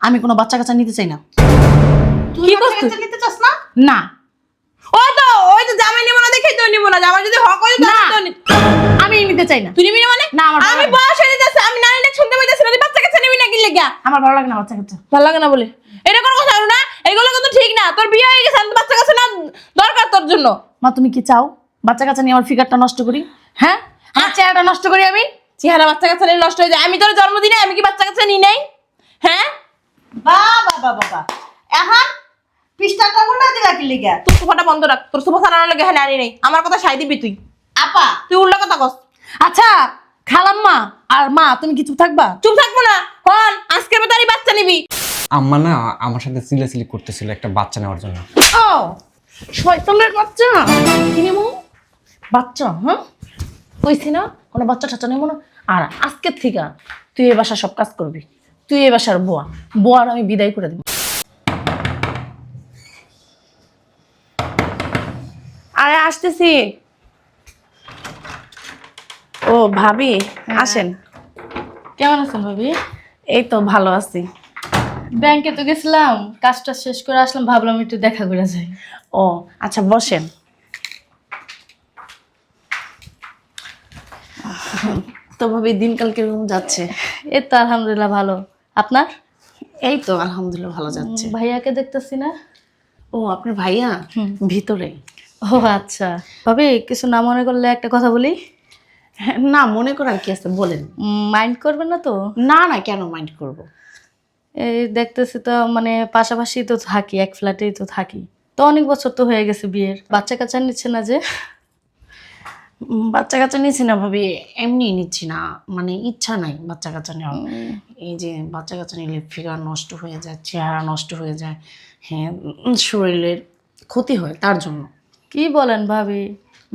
আমি কোনো বাচ্চা কাচ্চা নিতে চাই না। কি করছিস? বাচ্চা নিতে চাস না? না ওই তো জামাই নিব না দেখেই তো নিব না। জামাই যদি হক হয় না। তাহলে তো আমি নিতে চাই না। তুই নিবি না মানে? না, আমার ভালো আমি লাগে না। বয়স হয়ে যাচ্ছে, আমি নারী ডাক শুনতে পাইতেছি না। তুই বাচ্চা কাচ্চা নিবি না কি লাগা? আমার ভালো লাগে না বাচ্চা কাচ্চা। ভালো লাগে না বলে এটা কোনো কথা হলো না। এগুলো কিন্তু ঠিক না। তোর বিয়ে হয়ে গেছে, আমি তো বাচ্চা কাচ্চা না দরকার তোর জন্য। মা তুমি কি চাও বাচ্চা কাচ্চা নিয়ে আমার ফিগারটা নষ্ট করি? হ্যাঁ, আমার চেহারাটা নষ্ট করি আমি? চেহারা বাচ্চা কাচ্চা নিয়ে নষ্ট হয়ে যায়। আমি তোর জন্মদিনে আমি কি বাচ্চা কাচ্চা নিই নাই? হ্যাঁ, বাবা এখন পৃষ্ঠাটা উল্টা দিলা কি লিগা? তোর সোফাটা বন্ধ রাখ। তোর সোফা সারানোর লাগে হ্যাঁ আনি নেই। আমার কথা সাই দিবি তুই। আপা তুই উল্টা কথা কস। আচ্ছা খালাম্মা আর মা তুমি কি চুপ থাকবা? চুপ থাকবো না। হন আজকের বেতারই বাচ্চা নিবি। আম্মা না আমার সাথে চিল্লাচিল্লি করতেছিল একটা বাচ্চা নেওয়ার জন্য। ও শয়তানের বাচ্চা কি নেবো? বাচ্চা হ্যাঁ কইছি না কোনো বাচ্চা টাচ্চা নেবো না। আর আজকের থেকে তুই এই বাসার সব কাজ করবি। তুই এই বাসার বোয়ার আমি বিদায় করে দিব। আরে আসতেছি। ও ভাবি আসেন। কেমন আছেন ভাবি? এই তো ভালো আছি। ব্যাংকে তো গেছিলাম, কাজটা শেষ করে আসলাম, ভাবলাম একটু দেখা করে যাই। ও আচ্ছা বসেন। তো ভাবি দিনকাল কিরকম যাচ্ছে? এই তো আলহামদুলিল্লাহ ভালো। আপনার? এই তো আলহামদুলিল্লাহ ভালো যাচ্ছে। ভাইয়াকে দেখতেছি না। ও আপনার ভাইয়া ভিতরে? ও আচ্ছা। ভাবি কিছু না মনে করলে একটা কথা বলি। হ্যাঁ, না মনে করার কি আছে বলেন। মাইন্ড করবেন না তো? না না কেন মাইন্ড করব? এই দেখতেছি তো মানে পাশাপাশি তো থাকি, এক ফ্ল্যাটেই তো থাকি। তো অনেক বছর তো হয়ে গেছে বিয়ের। বাচ্চা কাচ্চা নিচ্ছে না যে? বাচ্চা কাচ্চা নিচ্ছি না ভাবি, এমনি নিচ্ছি না, মানে ইচ্ছা নাই বাচ্চা কাচ্চা নেওয়ার। এই যে বাচ্চা কাচ্চা নিলে ফিগার নষ্ট হয়ে যায়, চেহারা নষ্ট হয়ে যায়, হ্যাঁ শরীরের ক্ষতি হয় তার জন্য। কি বলেন ভাবি?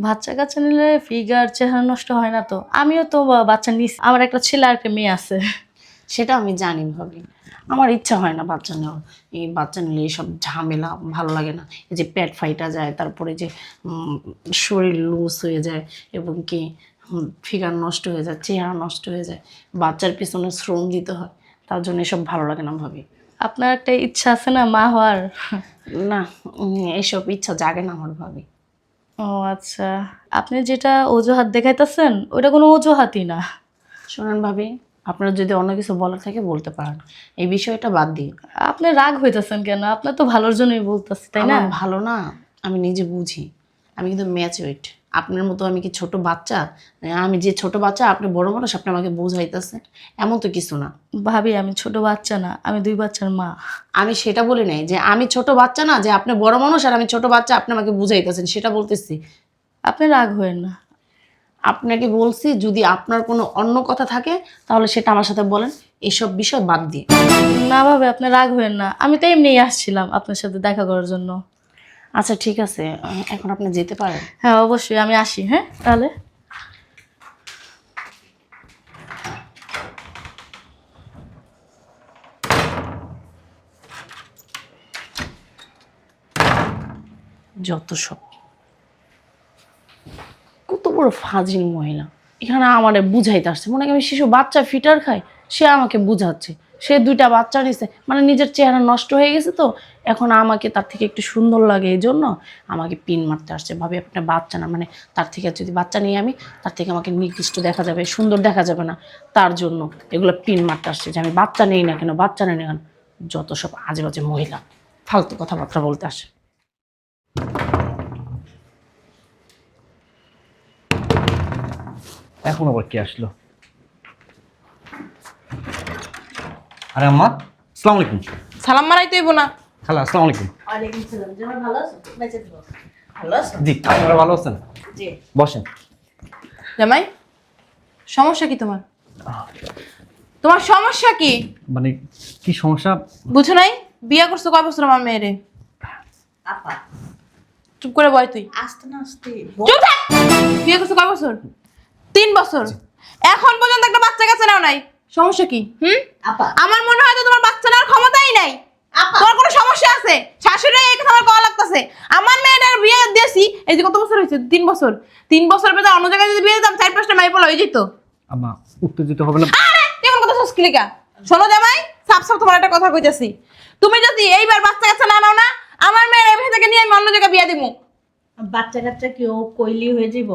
বাচ্চা কাচ্চা নিলে ফিগার চেহারা নষ্ট হয় না তো? আমিও তো বাচ্চা নিচ্ছি, আমার একটা ছেলে আর একটা মেয়ে আছে। সেটা আমি জানি ভাবি, আমার ইচ্ছা হয় না বাচ্চা নেওয়ার। এই বাচ্চা নিলে এইসব ঝামেলা ভালো লাগে না। এই যে পেট ফাইটা যায়, তারপরে যে শরীর লুজ হয়ে যায় এবং কি ফিগার নষ্ট হয়ে যায়, চেহারা নষ্ট হয়ে যায়, বাচ্চার পিছনে শ্রম দিতে হয়, তার জন্য এসব ভালো লাগে না ভাবি। আপনার একটা ইচ্ছা আছে না মা হওয়ার? না এইসব ইচ্ছা জাগে না আমার ভাবি। ও আচ্ছা। আপনি যেটা অজুহাত দেখাইতেছেন ওটা কোনো অজুহাতই না। শোনেন ভাবি, আপনারা যদি অন্য কিছু বলার থাকে বলতে পারেন, এই বিষয়টা বাদ দিন। আপনি রাগ হইতেছেন কেন? আপনার তো ভালোর জন্যই বলতেছি, তাই না? আমার ভালো না, আমি নিজে বুঝি। আমি কিন্তু ম্যাচুইট, আপনার মতো আমি কি ছোট বাচ্চা? আমি যে ছোট বাচ্চা, আপনি বড় মানুষ, আপনি আমাকে বোঝাইতেছেন, এমন তো কিছু না। ভাবি আমি ছোট বাচ্চা না, আমি 2 বাচ্চার মা। আমি সেটা বলি নাই যে আমি ছোট বাচ্চা না, যে আপনি বড় মানুষ আর আমি ছোট বাচ্চা, আপনি আমাকে বুঝাইতেছেন, সেটা বলতেছি। আপনি রাগ হয়েন না। আপনাকে বলছি যদি আপনার কোনো অন্য কথা থাকে তাহলে সেটা আমার সাথে বলেন, এসব বিষয় বাদ দিয়ে। না ভাবে আপনি রাগ হয়েন না, আমি তো এমনিই আসছিলাম আপনার সাথে দেখা করার জন্য। আচ্ছা ঠিক আছে, এখন আপনি যেতে পারেন। হ্যাঁ অবশ্যই, আমি আসি। হ্যাঁ তাহলে যত সব কত বড় ফাজিল মহিলা, এখানে আমারে বুঝাইতে আসছে, মনে হয় আমি শিশু বাচ্চা ফিটার খাই, সে আমাকে বুঝাচ্ছে। সে 2টা বাচ্চা নিছে, মানে নিজের চেহারা নষ্ট হয়ে গেছে, তো এখন আমাকে তার থেকে একটু সুন্দর লাগে, এই জন্য আমাকে পিন মারতে আসছে। ভাবি আপনার বাচ্চা না, মানে তার থেকে যদি বাচ্চা নিয়ে আমি, তার থেকে আমাকে নির্দিষ্ট দেখা যাবে, সুন্দর দেখা যাবে না, তার জন্য এগুলো পিন মারতে আসছে যে আমি বাচ্চা নেই না কেন, বাচ্চা নেই না কেন। যত সব আজে বাজে মহিলা, ফালতু কথাবার্তা বলতে আসে। এখন আবার কি আসলো? আরে আম্মা আসসালামু আলাইকুম। সালাম মারাই তুইব না। হ্যালো আসসালামু আলাইকুম। ওয়ালাইকুম সালাম। জামাই ভালো আছো? বেঁচে থাকো। ভালো আছো? জি আপনারা ভালো আছেন? জি। বসেন। জামাই সমস্যা কি তোমার? তোমার সমস্যা কি? মানে কি সমস্যা? বুঝো নাই? বিয়ে করছো কয় বছর আমার মেয়েরে? আপা চুপ করে বয় তুই। আস্তে না আস্তে চুপ থাক। বিয়ে করছো কয় বছর? 3 বছর। এখন পর্যন্ত একটা বাচ্চা কাছে নাও নাই। সমস্যা কি? আপা আমার মনে হয় তো তোমার বাচ্চা নেওয়ার ক্ষমতাই নাই। আপা তোমার কোনো সমস্যা আছে? শাশুড়ি এই কথা আমার কওয়া লাগতেছে। আমার মেয়েটার বিয়ে দিয়েছি, এই যে কত বছর হয়েছে? 3 বছর। 3 বছর পরে অন্য জায়গায় যদি বিয়ে দিতাম 4-5টা মাই বলা হয়ে যেত। আম্মা উত্তেজিত হবে না। আরে তুই আমার কথা শুনছিস কি লিগা? শোনো জামাই, সাপ সাপ তোমার একটা কথা কইতাছি। তুমি যদি এইবার বাচ্চা কাচ্চা না নাও না, আমার মেয়ের এই থেকে নিয়ে আমি অন্য জায়গায় বিয়ে দিমু। বাচ্চা কাচ্চা কি ও কইলি হয়ে যাব?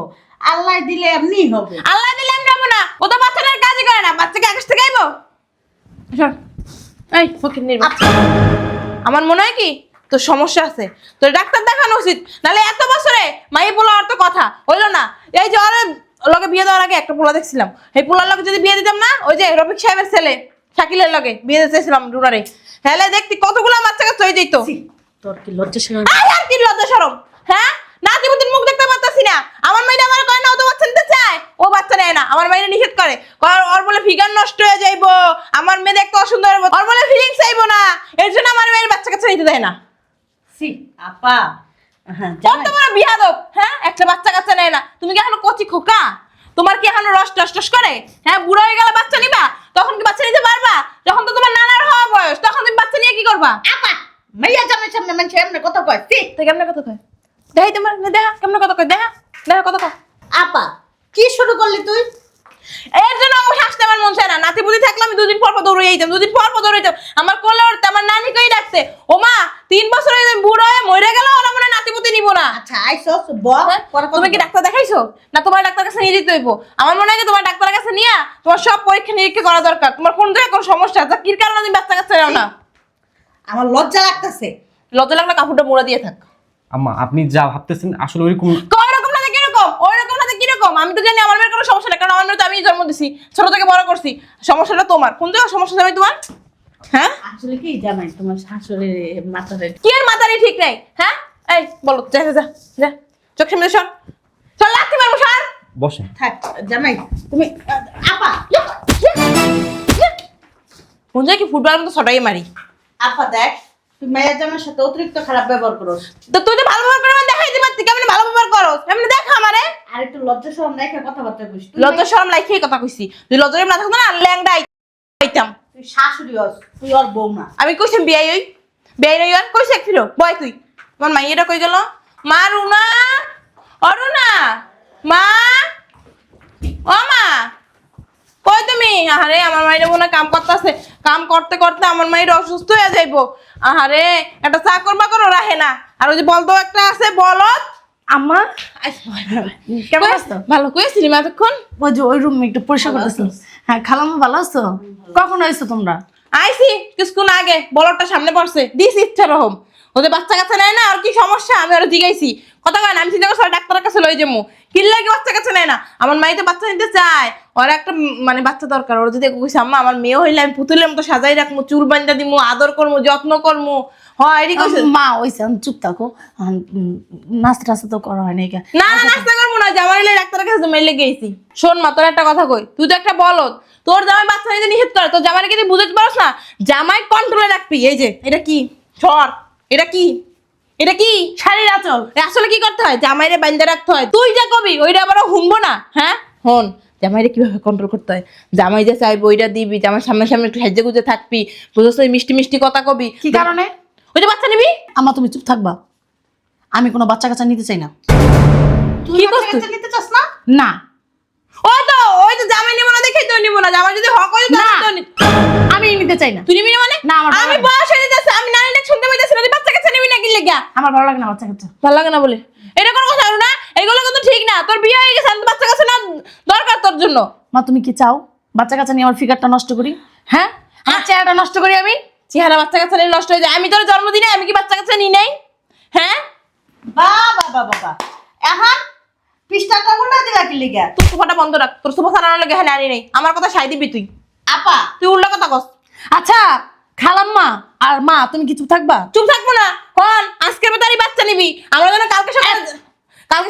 আল্লাহ দিলে এমনি হবে। আল্লাহ দিলে আমি যাবো না, ও তো বাচ্চাটার কাজই করে না, বাচ্চাকে আকাশ থেকে আইবো। শোন, এই ফকির নির্বাচন, আমার মনে হয় কি তোর সমস্যা আছে, তোর ডাক্তার দেখানো উচিত। নাহলে এত বছরে মাইয়ে পোলা আর তো কথা হইলো না। এই যে ওর লগে বিয়ে দেওয়ার আগে একটা পোলা দেখছিলাম, এই পোলার লগে যদি বিয়ে দিতাম না, ওই যে রফিক সাহেবের ছেলে শাকিলের লগে বিয়ে দিতে চাইছিলাম রুনারে, হ্যালে দেখতি কতগুলো বাচ্চা কাচ্চা হয়ে যেত। তোর কি লজ্জা শরম? আর কি লজ্জা শরম, হ্যাঁ? নাতিপুতির মুখ দেখতে পারতাছি না, আমার মেয়েটা আমার কয় না ও তো বাচ্চা নিতে চায়, ও বাচ্চা নেয় না, আমার মেয়েটা নিষেধ করে, ওর বলে ফিগার নষ্ট হয়ে যাইবো, আমার মেয়ে দেখতে অসুন্দর হবে, ওর বলে ফিলিংস চাইবো না, এর জন্য আমার মেয়ের বাচ্চা কাচ্চা নিতে দেয় না। সি আপা, হ্যাঁ ওর তো বড় বিয়াদব, হ্যাঁ? একটা বাচ্চা কাচ্চা নেয় না। তুমি কি এখনো কচি খোকা? তোমার কি এখনো রস টস টস করে? হ্যাঁ, বুড়ো হয়ে গেলে বাচ্চা নিবা, তখন কি বাচ্চা নিতে পারবা? যখন তো তোমার নানার হওয়া বয়স, তখন তুমি বাচ্চা নিয়ে কি করবা? আপা মাইয়া জামাই সামনে মানুষ এমনি কথা কয়। সি তো কেমনে কথা কয়? দেখাই তোমার, দেখা কেমনে কথা কয়, দেখা দেখা কথা কয়। আপা কি শুরু করলি তুই? এর জন্য আমার হাসতে আমার মন চায় না। নাতি বুদ্ধি থাকলে আমি দুদিন পর পর দৌড়ে যেতাম, দুদিন পর পর দৌড়ে যেতাম, আমার কোলে উঠতে আমার নানিকেই ডাকতে, ও মা 3 বছর হয়ে বুড়ো হয়ে মরে গেল, ওরা মনে নাতি বুদ্ধি নিবো না। আচ্ছা আইসস বল, পরে তুমি কি ডাক্তার দেখাইছো না? তোমার ডাক্তার কাছে নিয়ে যেতে হইব। আমার মনে হয় কি তোমার ডাক্তারের কাছে নিয়ে তোমার সব পরীক্ষা নিরীক্ষা করা দরকার। তোমার কোন জায়গায় কোন সমস্যা আছে, কি কারণে তুমি বাচ্চা কাচ্চা নাও না? আমার লজ্জা লাগতেছে। লজ্জা লাগলে কাপড়টা মুড়া দিয়ে থাক। আম্মা আপনি যা ভাবতেছেন আসলে ওইরকম ওই রকম না, কিরকম ওই রকম না, কিরকম? আমি তো জানি আমার মেয়ের কোনো সমস্যা নেই, কারণ আমার মেয়ে তো আমি জন্ম দিছি, ছোট থেকে বড় করছি। সমস্যাটা তোমার, কোন জায়গায় সমস্যা জামাই তোমার? হ্যাঁ, আসলে কি জামাই তোমার শাশুড়ির মাথায় কি এর মাথারই ঠিক নাই? হ্যাঁ, এই বলো, যা যা যা, চোখ সামনে সর, সর, লাগতে পারবো, সর। বসেন। থাক জামাই তুমি। আপা কোন জায়গায় কি ফুটবল আমি তো ছটাই মারি। আপা দেখ, তুই মাইয়া জামাইয়ের সাথে অতিরিক্ত খারাপ ব্যবহার করস। তো তুই তো ভালো ব্যবহার করে আমি দেখাই দিতে পারতি, কেমন ভালো ব্যবহার করো, এমনি দেখা আমারে। আর একটু লজ্জা শরম রেখে কথাবার্তা কইস। লজ্জা শরম লাইখেই কথা কইছি, তুই লজ্জা না থাকতো না ল্যাংডা আইতাম। তুই শাশুড়ি হস, তুই ওর বউ না। আমি কইছি বিয়াই ওই বিয়াই নই আর কইছি এক ফিরো বয় তুই। তোমার মাইয়েটা কই গেল? মা, রুনা, অরুণা, মা, ও মা, কই তুমি? আহারে আমার মাইরে মনে হয় কাম করতেছে, কাম করতে করতে আমার মাইরে অসুস্থ হয়ে যাইবো। আহারে একটা চাকর বাকরও রাখে না, আর ওই যে বলতো একটা আছে বলদ। আম্মা কেমন আছো? ভালো কইছিলি মা এতক্ষণ? ওই যে ওই রুম একটু পরিষ্কার করতেছিল। হ্যাঁ খালাম্মা ভালো আছো? কখন আইছো তোমরা? আইছি কিছুক্ষণ আগে, বলদটা সামনে পড়ছে, দিস ইচ্ছা রকম। ওদের বাচ্চা কাচ্চা নেয় না, আর কি সমস্যা আমি ওরা জিগাইছি, কথা কয় না। আমি চিন্তা করছি ডাক্তারের কাছে লই যাবো, কি লাগে বাচ্চা কাচ্চা নেয় না। আমার মাই তো বাচ্চা নিতে চায়, ওর একটা মানে বাচ্চা দরকার। ওরা যদি কইছে আম্মা আমার মেয়ে হইলে আমি পুতুলের মতো সাজাই রাখবো, চুল বান্ধা দিমু, আদর করবো, যত্ন করবো। হয় এরই কইছে। মা ওইছে চুপ থাকো, নাস্তা টাস্তা তো করা হয় নাই। না না, নাস্তা করবো না, জামাই হইলে ডাক্তারের কাছে মেলে গেছি। শোন মা, তোর একটা কথা কই, তুই তো একটা বলদ, তোর জামাই বাচ্চা নিতে নিষেধ করে, তোর জামাইকে তুই বুঝতে পারছ না? জামাই কন্ট্রোলে রাখবি। এই যে এটা কি সর, এটা কি, এটা কি শাড়ির আঁচল। আসলে কি করতে হয়? জামাইরে বাইন্দা রাখতে হয়। তুই যা কবি ওইটা আবার শুনবো না। হ্যাঁ হন, জামাইরে কিভাবে কন্ট্রোল করতে হয়, জামাই যা চাইবো ওইটা দিবি, জামাই সামনে সামনে একটু সাহায্য গুজে থাকবি, বুঝছ? মিষ্টি মিষ্টি কথা কবি। কি কারণে? ওই যে বাচ্চা নিবি। আম্মা তুমি চুপ থাকবা, আমি কোনো বাচ্চা কাচ্চা নিতে চাই না। কি করছিস? বাচ্চা নিতে চাস না? না ওই তো জামাই নিব না দেখেই তো নিব না। জামাই যদি হক হয় না। তাহলে তো আমি নিতে চাই না। তুই নিবি না মানে? না, আমার ভালো আমি লাগে না। বয়স হয়ে যাচ্ছে, আমি নানি ডাক শুনতে পাইতেছি না, তুই বাচ্চা কাচ্চা নিবি না কি লেগা? আমার ভালো লাগে না বাচ্চা কাচ্চা। ভালো লাগে না বলে এটা কোনো কথা না, এগুলো কিন্তু ঠিক না। তোর বিয়ে হয়ে গেছে, আমি তো বাচ্চা কাচ্চা না দরকার তোর জন্য। মা তুমি কি চাও বাচ্চা কাচ্চা নিয়ে আমার ফিগারটা নষ্ট করি? হ্যাঁ, আমার চেহারাটা নষ্ট করি আমি? চেহারা বাচ্চা কাচ্চা নিয়ে নষ্ট হয়ে যায়। আমি তোর জন্মদিনে আমি কি বাচ্চা কাচ্চা নিই নাই? হ্যাঁ, বাবা বাবা এখন পৃষ্ঠাটা উল্টা দিলা কি লিগা? তোর সোফাটা বন্ধ রাখ, তোর সোফা সারানোর লাগে হ্যাঁ আনি নেই। আমার কথা সাই দিবি তুই, আপা তুই উল্টা কথা কস। আচ্ছা খালাম্মা আর মা তুমি কি চুপ থাকবা? চুপ থাকবো না। হন, আজকের বেতারই বাচ্চা নিবি, আমরা যেন কালকে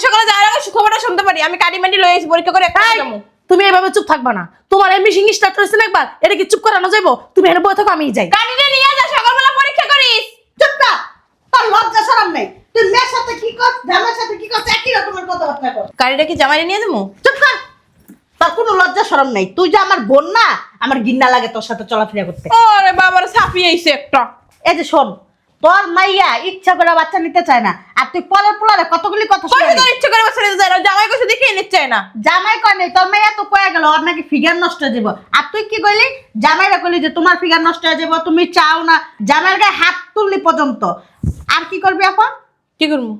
সকালে যাওয়ার আগে খবরটা শুনতে পারি। আমি কাটি মাটি লয়ে এসেছি পরীক্ষা করে একটা যাবো। তুমি এইভাবে চুপ থাকবা না। তোমার এমনি সিং স্টার্ট হয়েছে না একবার, এটা কি চুপ করানো যাইবো? তুমি এখানে বসে থাকো, আমি যাই। কাটিটা নিয়ে যা, সকালবেলা পরীক্ষা করিস। চুপ কর, তোর লজ্জা শরম নেই? তুই মেয়ের সাথে কি কর, জামাইয়ের সাথে কি কর, একই রকমের কথাবার্তা কর। গাড়িটা কি জামাই নিয়ে যাবো? চুপ কর, তোর কোনো লজ্জা শরম নেই? তুই যে আমার বোন না, আমার ঘৃণা লাগে তোর সাথে চলাফেরা করতে। ওরে বাবার সাফি আইছে একটা। এই যে শোন, তোর মাইয়া ইচ্ছা করে বাচ্চা নিতে চায় না, আর তুই পরের পোলারে কতগুলি কথা কইছে শুনালি। তোর ইচ্ছে করে বাচ্চা নিতে চায় না, জামাই কইছে দেখেই নিচ্ছে না। জামাই কয় নাই, তোর মাইয়া তো কয়ে গেল ওর নাকি ফিগার নষ্ট হয়ে যাব। আর তুই কি কইলি? জামাইরা কইলি যে তোমার ফিগার নষ্ট হয়ে যাব, তুমি চাও না। জামাইয়ের গায়ে হাত তুললি পর্যন্ত। আর কি করবি এখন? কি করবো?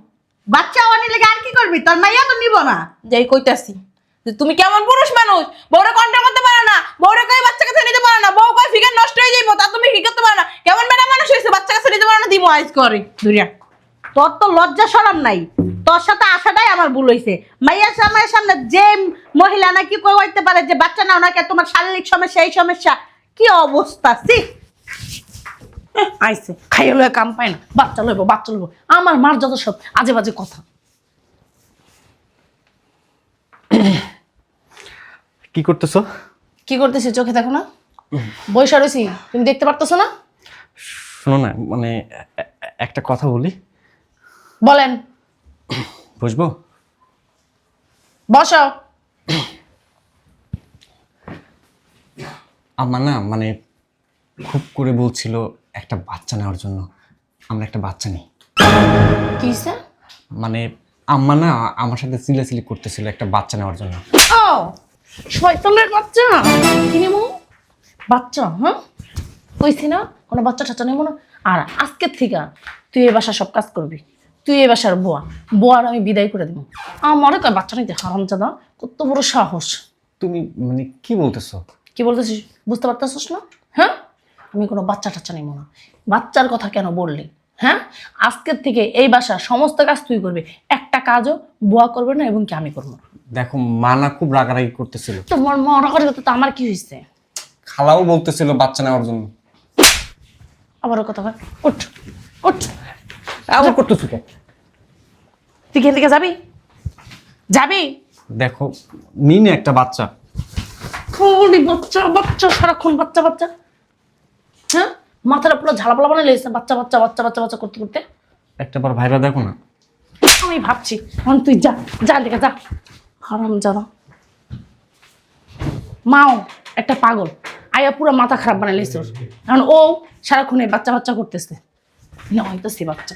বাচ্চা আনি লেগে আর কি করবি? তোর মাইয়া তো নিব না। যাই কইতাছি যে তুমি কেমন পুরুষ মানুষ, বউরে কন্ট্রোল করতে পারো না, বউরে কই বাচ্চা কাছে নিতে পারো না, বউ কই ফিগার নষ্ট হয়ে যাইবো, তা তুমি কি করতে পারো না? কেমন ম্যাডাম মানুষ হইছে, বাচ্চা কাছে নিতে পারো না, দিমো আইজ করে দুরিয়া। তোর তো লজ্জা শরম নাই। তোর সাথে আসাটাই আমার ভুল হইছে। মাইয়ার সামনের সামনে যে মহিলা নাকি কইতে পারে যে বাচ্চা নাও নাকি তোমার শারীরিক সমস্যা, এই সমস্যা, কি অবস্থা সি। আইসে খাইয়ে লয়ে কাম পায় না, বাচ্চা লইব বাচ্চা লইব, আমার মার যত সব আজে বাজে কথা। কি করতেছো? কি করতেছি চোখে দেখো না? বৈশা রয়েছি, তুমি দেখতে পারতেছো না? শোনো না, মানে একটা কথা বলি। বলেন। বুঝবো? বসো। আমার না মানে খুব করে বলছিল একটা বাচ্চা নেওয়ার জন্য। আমরা একটা বাচ্চা নিই। কি হইছে? মানে আম্মা না আমার সাথে চিলাচিলি করতেছিল একটা বাচ্চা নেওয়ার জন্য। ও শয়তানের বাচ্চা, কি নেবো? বাচ্চা? হ্যাঁ কইছি না কোনো বাচ্চা টাচ্চা নেবো না। আর আজকের থেকে তুই এই বাসার সব কাজ করবি, তুই এই বাসার বোয়ার আমি বিদায় করে দেবো। আমারে কয় বাচ্চা নিতে, হারামজাদা, কত বড় সাহস। তুমি মানে কি বলতেছো? কি বলতেছিস বুঝতে পারতেছিস না? হ্যাঁ আমি কোনো বাচ্চা টাচ্চা নেবো না। বাচ্চার কথা কেন বললি? হ্যাঁ আজকের থেকে এই বাসার সমস্ত কাজ তুই করবি, একটা কাজও বুয়া করবে না এবং কি আমি করবো না। দেখো মা না খুব রাগারাগি করতেছিল। তোমার মনে করে তো আমার কি হয়েছে? খালাও বলতেছিল বাচ্চা নেওয়ার জন্য। আবারও কথা কয়, উঠ উঠ। আবার করতেছো কেন? তুই এখান থেকে যাবি? যাবি? দেখো নিন একটা বাচ্চা। ওরে বাচ্চা বাচ্চা, সারাক্ষণ বাচ্চা বাচ্চা। হ্যাঁ মাথাটা পুরো ঝালাপালা বানাই লেগেছে বাচ্চা বাচ্চা বাচ্চা বাচ্চা বাচ্চা করতে করতে। একটা বার ভাইবা দেখো না। আমি ভাবছি এখন তুই যা, যা দেখে যা, হারাম জাদা। মাও একটা পাগল, আয়া পুরো মাথা খারাপ বানাই লেগেছে ওর। এখন ও সারাক্ষণ এই বাচ্চা বাচ্চা করতেছে, না হইতেছি বাচ্চা।